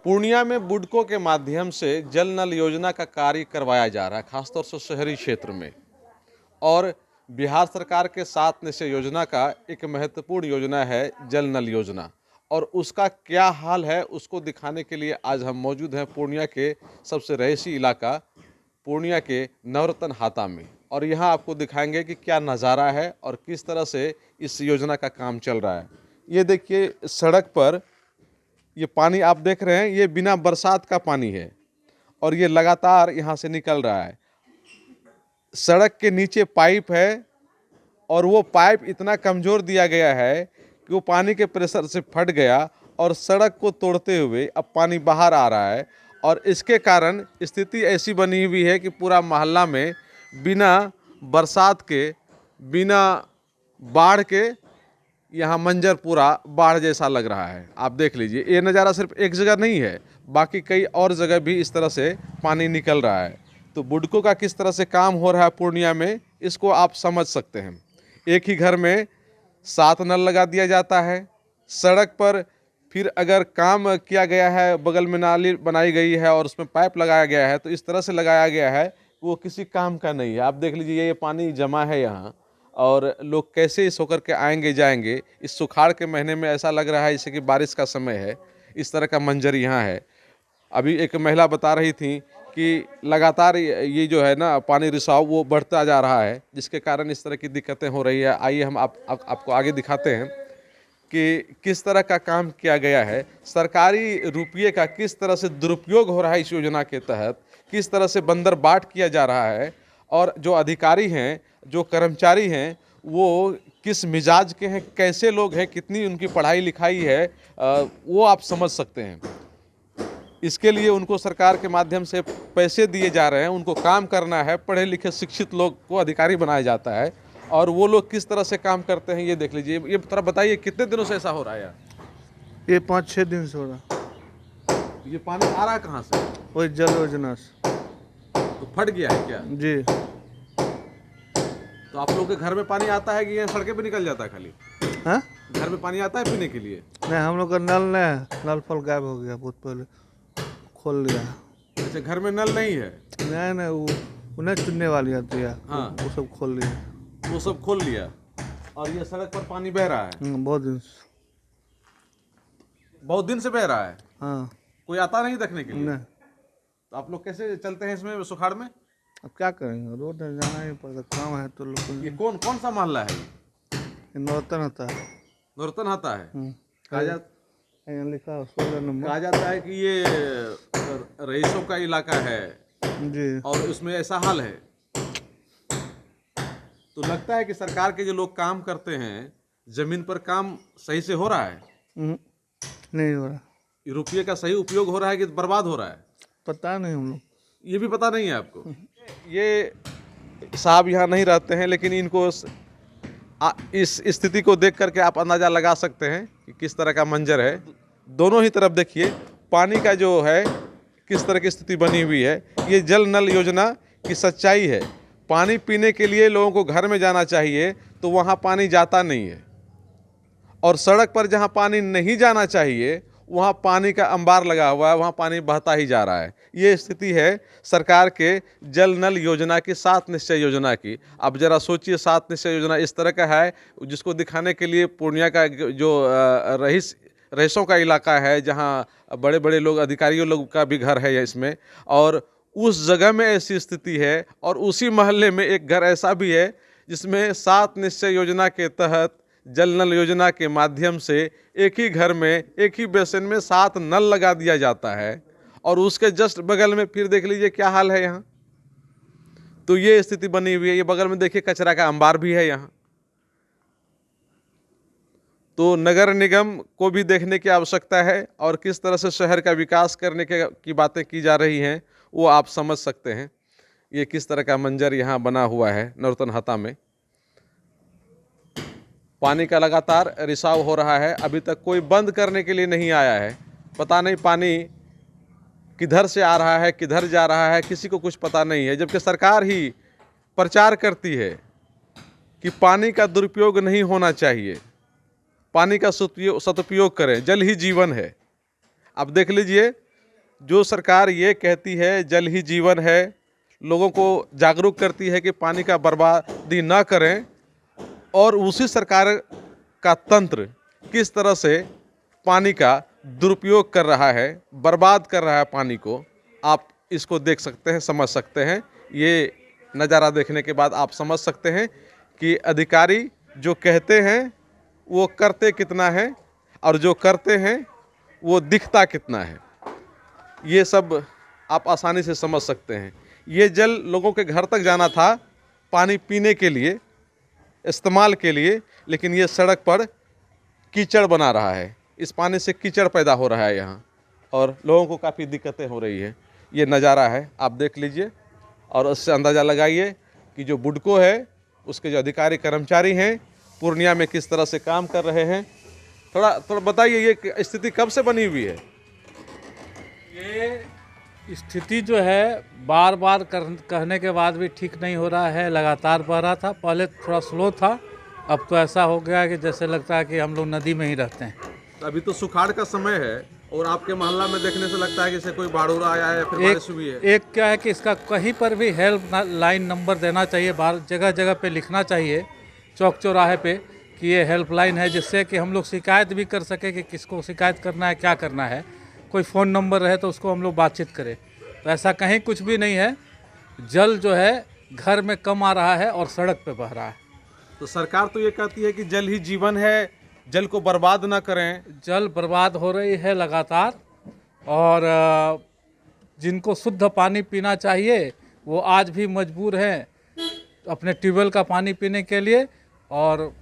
पूर्णिया में बुडको के माध्यम से जल नल योजना का कार्य करवाया जा रहा है, खासतौर से शहरी क्षेत्र में। और बिहार सरकार के 7 निश्चय योजना का एक महत्वपूर्ण योजना है जल नल योजना, और उसका क्या हाल है उसको दिखाने के लिए आज हम मौजूद हैं पूर्णिया के सबसे रईसी इलाका पूर्णिया के नवरत्न हाता में। और यहाँ आपको दिखाएंगे कि क्या नज़ारा है और किस तरह से इस योजना का काम चल रहा है। ये देखिए, सड़क पर ये पानी आप देख रहे हैं, ये बिना बरसात का पानी है और ये लगातार यहाँ से निकल रहा है। सड़क के नीचे पाइप है और वो पाइप इतना कमज़ोर दिया गया है कि वो पानी के प्रेशर से फट गया और सड़क को तोड़ते हुए अब पानी बाहर आ रहा है। और इसके कारण स्थिति ऐसी बनी हुई है कि पूरा मोहल्ला में बिना बरसात के, बिना बाढ़ के यहाँ मंजर पूरा बाढ़ जैसा लग रहा है। आप देख लीजिए, ये नज़ारा सिर्फ एक जगह नहीं है, बाकी कई और जगह भी इस तरह से पानी निकल रहा है। तो बुडको का किस तरह से काम हो रहा है पूर्णिया में, इसको आप समझ सकते हैं। एक ही घर में 7 नल लगा दिया जाता है। सड़क पर फिर अगर काम किया गया है, बगल में नाली बनाई गई है और उसमें पाइप लगाया गया है, तो इस तरह से लगाया गया है वो किसी काम का नहीं है। आप देख लीजिए, ये पानी जमा है यहाँ और लोग कैसे इस होकर के आएंगे जाएंगे। इस सुखाड़ के महीने में ऐसा लग रहा है जैसे कि बारिश का समय है, इस तरह का मंजर यहाँ है। अभी एक महिला बता रही थी कि लगातार ये जो है ना पानी रिसाव वो बढ़ता जा रहा है, जिसके कारण इस तरह की दिक्कतें हो रही है। आइए हम आपको आगे दिखाते हैं कि किस तरह का काम किया गया है, सरकारी रुपये का किस तरह से दुरुपयोग हो रहा है इस योजना के तहत, किस तरह से बंदर बाट किया जा रहा है, और जो अधिकारी हैं, जो कर्मचारी हैं, वो किस मिजाज के हैं, कैसे लोग हैं, कितनी उनकी पढ़ाई लिखाई है, वो आप समझ सकते हैं। इसके लिए उनको सरकार के माध्यम से पैसे दिए जा रहे हैं, उनको काम करना है। पढ़े लिखे शिक्षित लोग को अधिकारी बनाया जाता है और वो लोग किस तरह से काम करते हैं ये देख लीजिए। ये थोड़ा बताइए, कितने दिनों से ऐसा हो रहा है यार? ये 5-6 दिन से हो रहा। ये पानी आ रहा है कहाँ से? वही जल योजना से। तो फट गया है क्या जी? तो आप लोग के घर में पानी आता है कि ये सड़कें पे निकल जाता है खाली? हाँ, घर में पानी आता है पीने के लिए? नहीं, हम लोग का नल नहीं, नल फल गायब हो गया, बहुत पहले खोल लिया। अच्छा, घर में नल नहीं है? नहीं, वो उन्हें चुनने वाली आती है। हाँ। वो सब खोल लिया। वो सब खोल लिया और ये सड़क पर पानी बह रहा है? बहुत दिन से। बहुत दिन से बह रहा है? हाँ। कोई आता नहीं देखने के लिए? नहीं। तो आप लोग कैसे चलते हैं इसमें सुखाड़ में? अब क्या करेंगे, रोड में जाना ही पड़ता, काम है तो लोग। ये कौन कौन सा मोहल्ला है? नौतन होता है। नौरतन आता है? कहा यहाँ लिखा है 16 नंबर। कहा जाता है कि ये रईसों का इलाका है जी। और उसमें ऐसा हाल है। तो लगता है कि सरकार के जो लोग काम करते हैं, जमीन पर काम सही से हो रहा है? नहीं हो रहा। रुपये का सही उपयोग हो रहा है कि बर्बाद हो रहा है? पता नहीं हम लोग। ये भी पता नहीं है आपको? ये साहब यहाँ नहीं रहते हैं, लेकिन इनको इस स्थिति को देख करके आप अंदाज़ा लगा सकते हैं कि किस तरह का मंजर है। दोनों ही तरफ देखिए, पानी का जो है किस तरह की स्थिति बनी हुई है। ये जल नल योजना की सच्चाई है। पानी पीने के लिए लोगों को घर में जाना चाहिए तो वहाँ पानी जाता नहीं है, और सड़क पर जहाँ पानी नहीं जाना चाहिए वहाँ पानी का अंबार लगा हुआ है, वहाँ पानी बहता ही जा रहा है। ये स्थिति है सरकार के जल नल योजना की, 7 निश्चय योजना की। अब जरा सोचिए, 7 निश्चय योजना इस तरह का है जिसको दिखाने के लिए पूर्णिया का जो रईसों का इलाका है, जहाँ बड़े बड़े लोग, अधिकारियों लोग का भी घर है इसमें, और उस जगह में ऐसी स्थिति है। और उसी मोहल्ले में एक घर ऐसा भी है जिसमें 7 निश्चय योजना के तहत, जल नल योजना के माध्यम से एक ही घर में, एक ही बेसिन में 7 नल लगा दिया जाता है, और उसके जस्ट बगल में फिर देख लीजिए क्या हाल है यहाँ। तो ये स्थिति बनी हुई है। ये बगल में देखिए कचरा का अंबार भी है यहाँ। तो नगर निगम को भी देखने की आवश्यकता है, और किस तरह से शहर का विकास करने की बातें की जा रही हैं वो आप समझ सकते हैं। ये किस तरह का मंजर यहाँ बना हुआ है नौरतन हाता में। पानी का लगातार रिसाव हो रहा है, अभी तक कोई बंद करने के लिए नहीं आया है। पता नहीं पानी किधर से आ रहा है, किधर जा रहा है, किसी को कुछ पता नहीं है। जबकि सरकार ही प्रचार करती है कि पानी का दुरुपयोग नहीं होना चाहिए, पानी का सदुपयोग करें, जल ही जीवन है। अब देख लीजिए, जो सरकार ये कहती है जल ही जीवन है, लोगों को जागरूक करती है कि पानी का बर्बादी ना करें, और उसी सरकार का तंत्र किस तरह से पानी का दुरुपयोग कर रहा है, बर्बाद कर रहा है पानी को, आप इसको देख सकते हैं, समझ सकते हैं। ये नज़ारा देखने के बाद आप समझ सकते हैं कि अधिकारी जो कहते हैं वो करते कितना है और जो करते हैं वो दिखता कितना है, ये सब आप आसानी से समझ सकते हैं। ये जल लोगों के घर तक जाना था पानी पीने के लिए, इस्तेमाल के लिए, लेकिन ये सड़क पर कीचड़ बना रहा है। इस पानी से कीचड़ पैदा हो रहा है यहाँ, और लोगों को काफ़ी दिक्कतें हो रही है। ये नज़ारा है, आप देख लीजिए और उससे अंदाज़ा लगाइए कि जो बुडको है उसके जो अधिकारी कर्मचारी हैं पूर्णिया में किस तरह से काम कर रहे हैं। थोड़ा बताइए, ये स्थिति कब से बनी हुई है? ये स्थिति जो है बार बार कहने के बाद भी ठीक नहीं हो रहा है, लगातार बह रहा था। पहले थोड़ा स्लो था, अब तो ऐसा हो गया कि जैसे लगता है कि हम लोग नदी में ही रहते हैं। अभी तो सुखाड़ का समय है और आपके मोहल्ला में देखने से लगता है कि जैसे कोई बाढ़ आया है या फिर बारिश हुई है। एक क्या है कि इसका कहीं पर भी हेल्प लाइन नंबर देना चाहिए, बाहर जगह जगह पे लिखना चाहिए, चौक चौराहे पे कि ये हेल्पलाइन है, जिससे कि हम लोग शिकायत भी कर सके कि किसको शिकायत करना है, क्या करना है। कोई फ़ोन नंबर रहे तो उसको हम लोग बातचीत करें। तो ऐसा कहीं कुछ भी नहीं है। जल जो है घर में कम आ रहा है और सड़क पे बह रहा है। तो सरकार तो ये कहती है कि जल ही जीवन है, जल को बर्बाद ना करें। जल बर्बाद हो रही है लगातार, और जिनको शुद्ध पानी पीना चाहिए वो आज भी मजबूर हैं अपने ट्यूबवेल का पानी पीने के लिए, और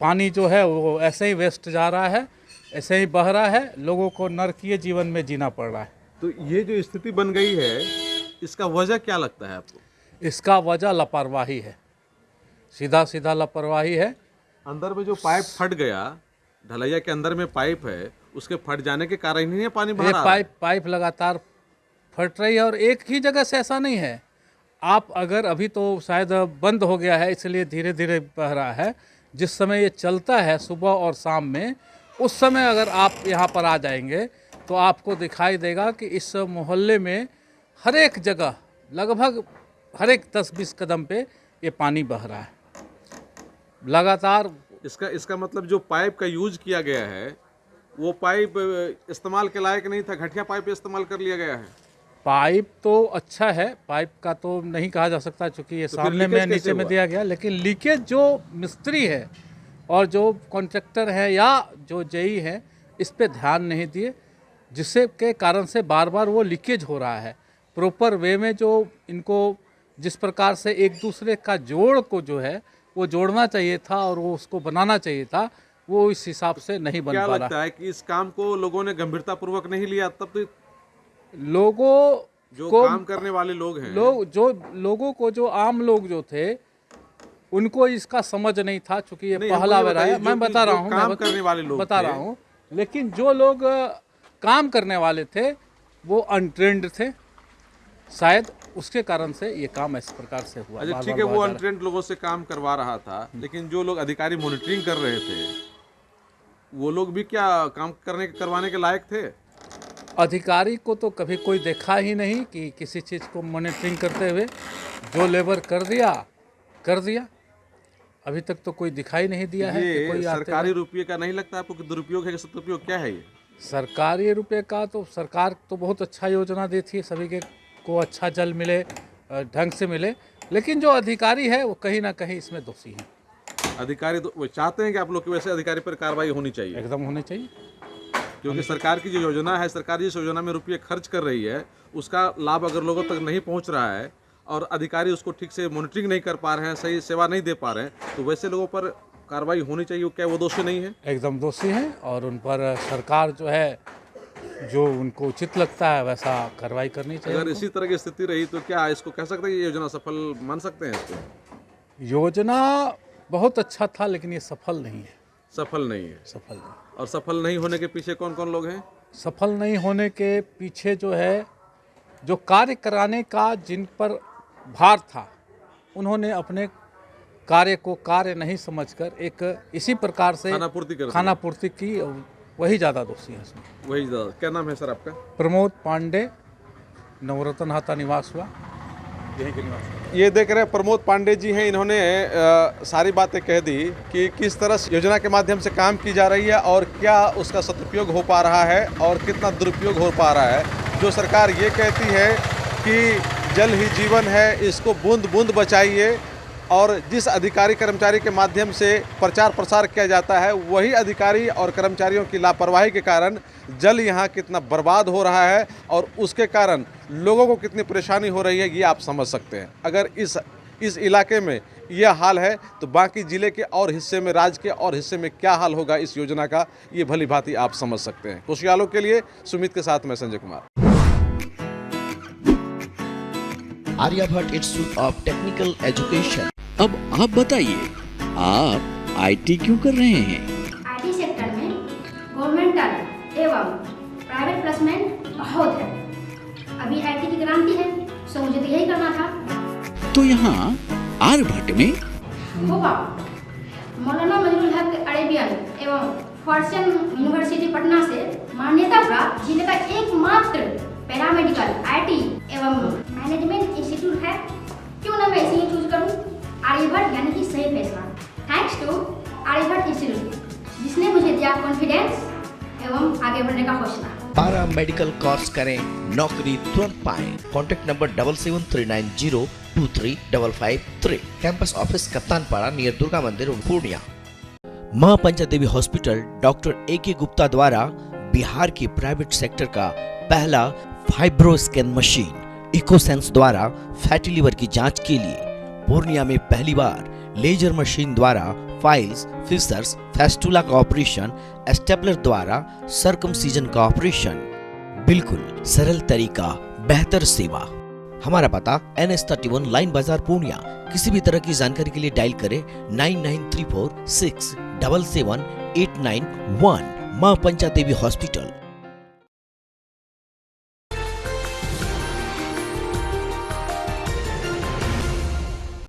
पानी जो है वो ऐसे ही वेस्ट जा रहा है, ऐसे ही बह रहा है। लोगों को नरकीय जीवन में जीना पड़ रहा है। तो ये जो स्थिति बन गई है, इसका वजह क्या लगता है आपको? इसका वजह लापरवाही है, सीधा सीधा लापरवाही है। अंदर में जो पाइप फट गया, ढलैया के अंदर में पाइप है, उसके फट जाने के कारण ही पानी बह ये रहा है। पाइप लगातार फट रही है, और एक ही जगह से ऐसा नहीं है। आप अगर अभी तो शायद बंद हो गया है इसलिए धीरे धीरे बह रहा है। जिस समय ये चलता है सुबह और शाम में, उस समय अगर आप यहाँ पर आ जाएंगे तो आपको दिखाई देगा कि इस मोहल्ले में हर एक जगह लगभग हर एक 10-20 कदम पे ये पानी बह रहा है लगातार। इसका मतलब जो पाइप का यूज किया गया है वो पाइप इस्तेमाल के लायक नहीं था, घटिया पाइप इस्तेमाल कर लिया गया है। पाइप तो अच्छा है, पाइप का तो नहीं कहा जा सकता क्योंकि ये सामने में नीचे में दिया गया, लेकिन लीकेज जो मिस्त्री है और जो कॉन्ट्रैक्टर है या जो जेई है इस पे ध्यान नहीं दिए, जिससे के कारण से बार बार वो लीकेज हो रहा है। प्रॉपर वे में जो इनको जिस प्रकार से एक दूसरे का जोड़ को जो है वो जोड़ना चाहिए था और वो उसको बनाना चाहिए था, वो इस हिसाब से नहीं बन पा रहा। क्या लगता है कि इस काम को लोगों ने गंभीरता पूर्वक नहीं लिया? तब तो लोगों जो को काम करने वाले लोग हैं, लोगों को जो आम लोग जो थे उनको इसका समझ नहीं था, क्योंकि ये नहीं, पहला हमको ये बार है। बताइए, मैं बता रहा हूँ, काम करने वाले लोग बता थे। रहा हूँ, लेकिन जो लोग काम करने वाले थे वो अनट्रेंड थे, शायद उसके कारण से ये काम इस प्रकार से हुआ। अच्छा ठीक है, वो अनट्रेंड लोगों से काम करवा रहा था, लेकिन जो लोग अधिकारी मॉनिटरिंग कर रहे थे वो लोग भी क्या काम करवाने के लायक थे? अधिकारी को तो कभी कोई देखा ही नहीं कि किसी चीज़ को मॉनिटरिंग करते हुए। जो लेबर कर दिया, अभी तक तो कोई दिखाई नहीं दिया है कि कोई सरकारी रुपये का नहीं लगता आपको कि दुरुपयोग है कि सदुपयोग, क्या है ये? सरकारी रुपये का तो सरकार तो बहुत अच्छा योजना दी थी, सभी के को अच्छा जल मिले, ढंग से मिले, लेकिन जो अधिकारी है वो कहीं ना कहीं इसमें दोषी है। अधिकारी तो वो चाहते हैं कि आप लोग की वैसे अधिकारी पर कार्रवाई होनी चाहिए, एकदम होनी चाहिए, क्योंकि सरकार की जो योजना है, सरकार जिस योजना में रुपये खर्च कर रही है उसका लाभ अगर लोगों तक नहीं पहुंच रहा है और अधिकारी उसको ठीक से मॉनिटरिंग नहीं कर पा रहे हैं, सही सेवा नहीं दे पा रहे हैं, तो वैसे लोगों पर कार्रवाई होनी चाहिए। क्या वो दोषी नहीं है? एकदम दोषी हैं, और उन पर सरकार जो है जो उनको उचित लगता है वैसा कार्रवाई करनी चाहिए। अगर इसी तरह की स्थिति रही तो क्या इसको कह सकते हैं ये योजना सफल मान सकते हैं? इसको योजना बहुत अच्छा था, लेकिन ये सफल नहीं है। सफल नहीं है। सफल नहीं। और सफल नहीं होने के पीछे कौन कौन लोग हैं? सफल नहीं होने के पीछे जो है, जो कार्य कराने का जिन पर भार था, उन्होंने अपने कार्य को कार्य नहीं समझकर एक इसी प्रकार से खानापूर्ति कर खानापूर्ति की, वही ज़्यादा दोषी है इसमें। वही क्या नाम है सर आपका? प्रमोद पांडे, नवरत्न हाता निवास हुआ, यहीं के निवास। ये देख रहे हैं प्रमोद पांडे जी हैं, इन्होंने सारी बातें कह दी कि किस तरह से योजना के माध्यम से काम की जा रही है और क्या उसका सदुपयोग हो पा रहा है और कितना दुरुपयोग हो पा रहा है। जो सरकार ये कहती है कि जल ही जीवन है, इसको बूंद बूंद बचाइए, और जिस अधिकारी कर्मचारी के माध्यम से प्रचार प्रसार किया जाता है वही अधिकारी और कर्मचारियों की लापरवाही के कारण जल यहाँ कितना बर्बाद हो रहा है और उसके कारण लोगों को कितनी परेशानी हो रही है, ये आप समझ सकते हैं। अगर इस इलाके में यह हाल है तो बाकी ज़िले के और हिस्से में, राज्य के और हिस्से में क्या हाल होगा इस योजना का, ये भली भांति आप समझ सकते हैं। खुशहालों के लिए सुमित के साथ मैं Sanjay Kumar. Aryabhatta institute of technical education. अब आप बताइए, आप आईटी क्यों कर रहे हैं? आईटी सेक्टर में गवर्नमेंटल एवं प्राइवेट प्लेसमेंट बहुत है। अभी आईटी की क्रांति है, सो मुझे तो यही करना था। तो यहाँ आर्यभट्ट में होगा मौलाना मजरूल हक अरेबियन एवं फॉर्च्यून यूनिवर्सिटी पटना से मान्यता प्राप्त जिले का एकमात्र पैरामेडिकल आईटी एवं मैनेजमेंट इंस्टीट्यूट है। क्यों ना मैं इसे ही चूज करूं? आर्यभट्ट यानी कि सही फैसला। थैंक्स टू आर्यभट्ट इंस्टीट्यूट जिसने मुझे दिया कॉन्फिडेंस एवं आगे बढ़ने का हौसला। पारा मेडिकल कोर्स करें, नौकरी तुरंत पाएं। Contact number 7739023553। Campus office Kaptanpara near Durga Mandir Purnia. मां पंचा देवी हॉस्पिटल डॉक्टर A.K. गुप्ता द्वारा बिहार की प्राइवेट सेक्टर का पहला फाइब्रो स्कैन मशीन इकोसेंस द्वारा फैटी लिवर की जांच के लिए पूर्णिया में पहली बार लेजर मशीन द्वारा फाइल्स, फिशर्स, फेस्टुला का ऑपरेशन, स्टेपलर द्वारा सर्कमसीजन का ऑपरेशन। बिल्कुल सरल तरीका, बेहतर सेवा। हमारा पता NS31 लाइन बाजार पूर्णिया। किसी भी तरह की जानकारी के लिए डायल करें 9934677891। मां पंचा देवी हॉस्पिटल।